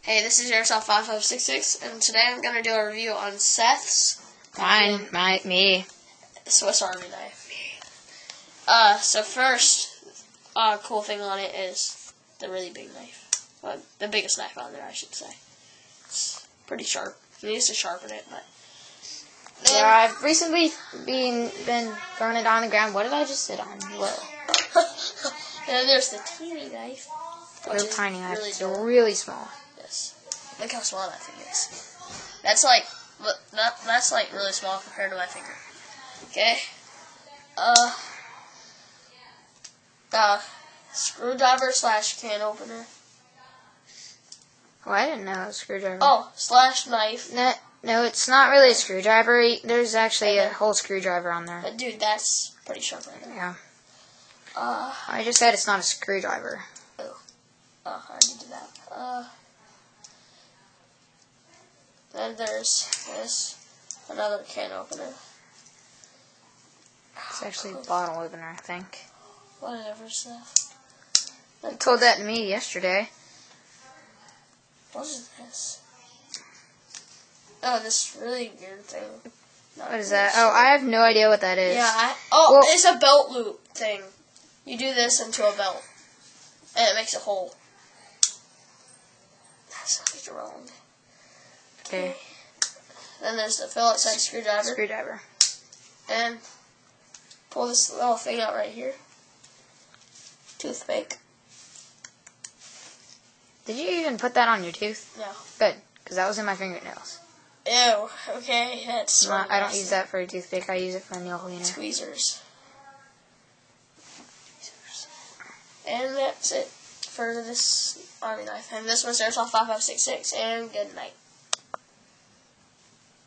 Hey, this is Jaxson 5566, and today I'm going to do a review on Seth's me. Swiss Army knife. So first, cool thing on it is the really big knife. Well, the biggest knife on there, I should say. It's pretty sharp. You need to sharpen it, but... Then, yeah, I've recently been throwing it on the ground. What did I just sit on? Whoa. And then there's the teeny knife. Little tiny knife. It's really small. Yes. Look how small that thing is. That's like really small compared to my finger. Okay. Screwdriver / can opener. Oh, I didn't know it was a screwdriver. Oh, / knife. No, it's not really a screwdriver. There's actually a whole screwdriver on there. But dude, that's pretty sharp right there. Yeah. I just said it's not a screwdriver. Oh, I already did that. Then there's this, another can opener. It's actually a bottle opener, I think. Whatever, Seth. You told that to me yesterday. What is this? Oh, this really weird thing. What is that? Oh, I have no idea what that is. Yeah, it's a belt loop thing. You do this into a belt, and it makes a hole. That's not wrong. Okay. Then there's the Phillips head screwdriver. And pull this little thing out right here. Toothpick. Did you even put that on your tooth? No. Good, because that was in my fingernails. Ew. Okay, that's. I don't use that for a toothpick. I use it for a nail cleaner. Tweezers. And that's it for this Army knife. And this was Jaxson 5566. And good night.